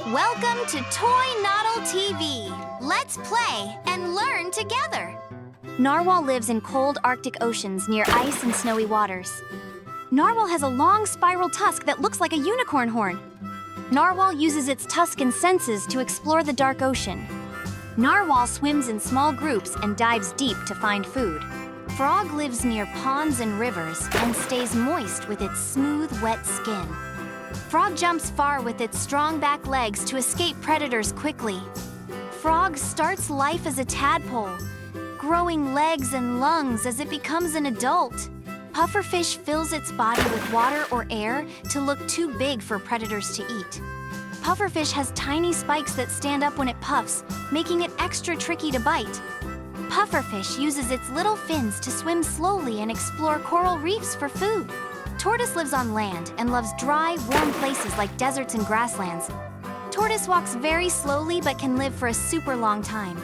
Welcome to Toy Noddle TV. Let's play and learn together. Narwhal lives in cold Arctic oceans near ice and snowy waters. Narwhal has a long spiral tusk that looks like a unicorn horn. Narwhal uses its tusk and senses to explore the dark ocean. Narwhal swims in small groups and dives deep to find food. Frog lives near ponds and rivers and stays moist with its smooth, wet skin. Frog jumps far with its strong back legs to escape predators quickly. Frog starts life as a tadpole, growing legs and lungs as it becomes an adult. Pufferfish fills its body with water or air to look too big for predators to eat. Pufferfish has tiny spikes that stand up when it puffs, making it extra tricky to bite. Pufferfish uses its little fins to swim slowly and explore coral reefs for food. Tortoise lives on land and loves dry, warm places like deserts and grasslands. Tortoise walks very slowly but can live for a super long time.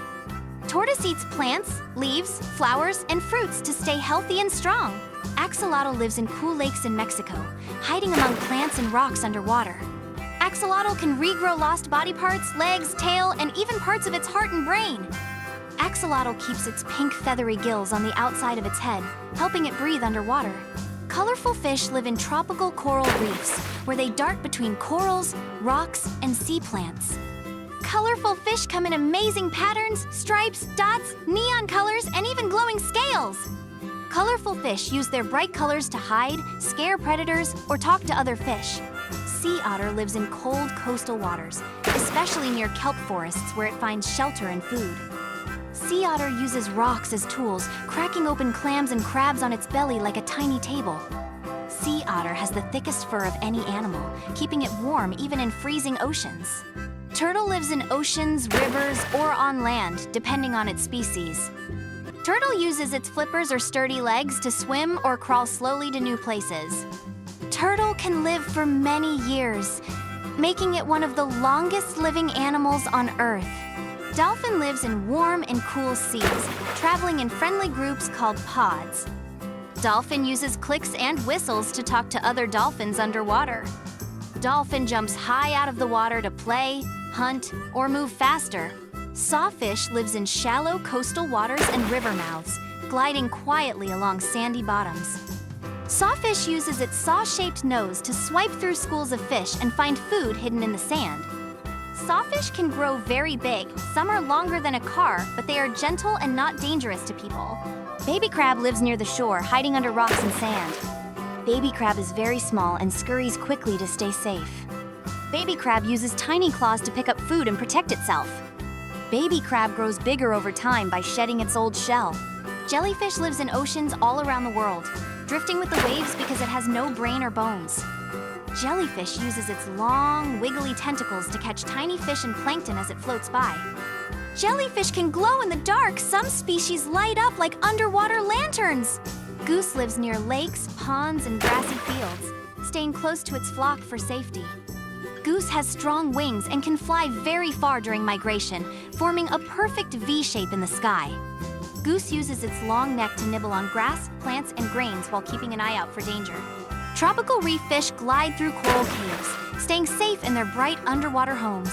Tortoise eats plants, leaves, flowers, and fruits to stay healthy and strong. Axolotl lives in cool lakes in Mexico, hiding among plants and rocks underwater. Axolotl can regrow lost body parts, legs, tail, and even parts of its heart and brain. Axolotl keeps its pink feathery gills on the outside of its head, helping it breathe underwater. Colorful fish live in tropical coral reefs, where they dart between corals, rocks, and sea plants. Colorful fish come in amazing patterns, stripes, dots, neon colors, and even glowing scales. Colorful fish use their bright colors to hide, scare predators, or talk to other fish. Sea otter lives in cold coastal waters, especially near kelp forests where it finds shelter and food. Sea otter uses rocks as tools, cracking open clams and crabs on its belly like a tiny table. Sea otter has the thickest fur of any animal, keeping it warm even in freezing oceans. Turtle lives in oceans, rivers, or on land, depending on its species. Turtle uses its flippers or sturdy legs to swim or crawl slowly to new places. Turtle can live for many years, making it one of the longest living animals on Earth. Dolphin lives in warm and cool seas, traveling in friendly groups called pods. Dolphin uses clicks and whistles to talk to other dolphins underwater. Dolphin jumps high out of the water to play, hunt, or move faster. Sawfish lives in shallow coastal waters and river mouths, gliding quietly along sandy bottoms. Sawfish uses its saw-shaped nose to swipe through schools of fish and find food hidden in the sand. Sawfish can grow very big. Some are longer than a car, but they are gentle and not dangerous to people. Baby crab lives near the shore, hiding under rocks and sand. Baby crab is very small and scurries quickly to stay safe. Baby crab uses tiny claws to pick up food and protect itself. Baby crab grows bigger over time by shedding its old shell. Jellyfish lives in oceans all around the world, drifting with the waves because it has no brain or bones. Jellyfish uses its long, wiggly tentacles to catch tiny fish and plankton as it floats by. Jellyfish can glow in the dark. Some species light up like underwater lanterns. Goose lives near lakes, ponds, and grassy fields, staying close to its flock for safety. Goose has strong wings and can fly very far during migration, forming a perfect V shape in the sky. Goose uses its long neck to nibble on grass, plants, and grains while keeping an eye out for danger. Tropical reef fish glide through coral caves, staying safe in their bright underwater homes.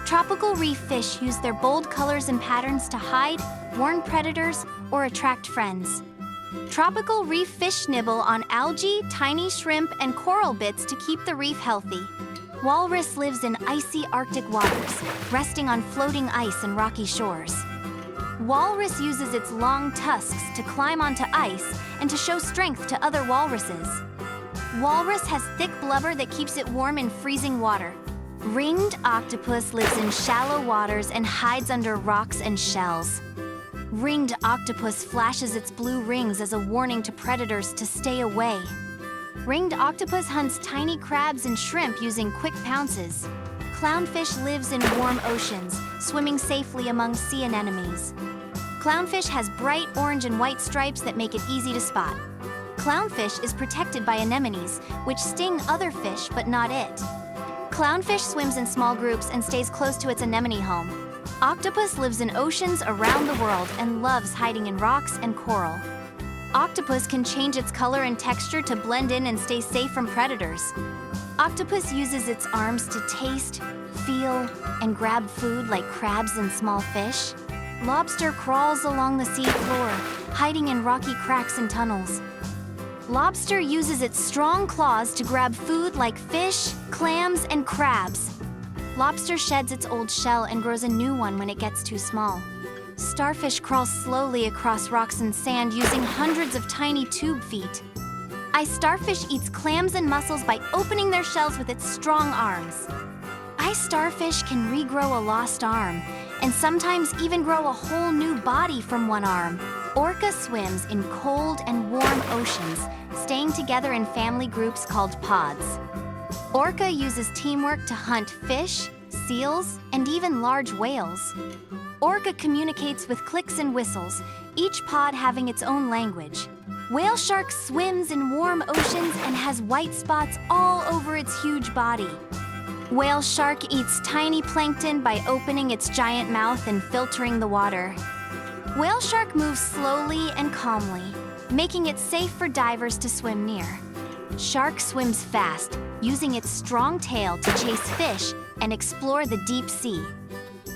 Tropical reef fish use their bold colors and patterns to hide, warn predators, or attract friends. Tropical reef fish nibble on algae, tiny shrimp, and coral bits to keep the reef healthy. Walrus lives in icy Arctic waters, resting on floating ice and rocky shores. Walrus uses its long tusks to climb onto ice and to show strength to other walruses. Walrus has thick blubber that keeps it warm in freezing water. Ringed octopus lives in shallow waters and hides under rocks and shells. Ringed octopus flashes its blue rings as a warning to predators to stay away. Ringed octopus hunts tiny crabs and shrimp using quick pounces. Clownfish lives in warm oceans, swimming safely among sea anemones. Clownfish has bright orange and white stripes that make it easy to spot. Clownfish is protected by anemones, which sting other fish but not it. Clownfish swims in small groups and stays close to its anemone home. Octopus lives in oceans around the world and loves hiding in rocks and coral. Octopus can change its color and texture to blend in and stay safe from predators. Octopus uses its arms to taste, feel, and grab food like crabs and small fish. Lobster crawls along the sea floor, hiding in rocky cracks and tunnels. Lobster uses its strong claws to grab food like fish, clams, and crabs. Lobster sheds its old shell and grows a new one when it gets too small. Starfish crawls slowly across rocks and sand using hundreds of tiny tube feet. Ice starfish eats clams and mussels by opening their shells with its strong arms. Ice starfish can regrow a lost arm, and sometimes even grow a whole new body from one arm. Orca swims in cold and warm oceans, staying together in family groups called pods. Orca uses teamwork to hunt fish, seals, and even large whales. Orca communicates with clicks and whistles, each pod having its own language. Whale shark swims in warm oceans and has white spots all over its huge body. Whale shark eats tiny plankton by opening its giant mouth and filtering the water. Whale shark moves slowly and calmly, making it safe for divers to swim near. Shark swims fast, using its strong tail to chase fish and explore the deep sea.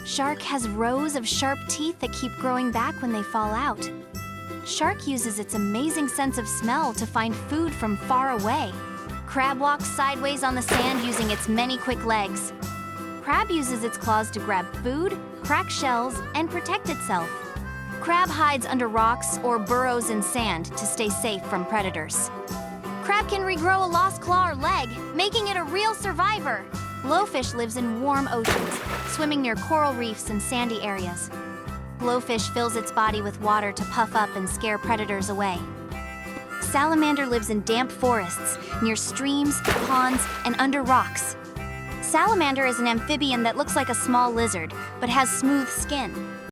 Shark has rows of sharp teeth that keep growing back when they fall out. Shark uses its amazing sense of smell to find food from far away. Crab walks sideways on the sand using its many quick legs. Crab uses its claws to grab food, crack shells, and protect itself. Crab hides under rocks or burrows in sand to stay safe from predators. Crab can regrow a lost claw or leg, making it a real survivor. Blowfish lives in warm oceans, swimming near coral reefs and sandy areas. Blowfish fills its body with water to puff up and scare predators away. Salamander lives in damp forests, near streams, ponds, and under rocks. Salamander is an amphibian that looks like a small lizard, but has smooth skin.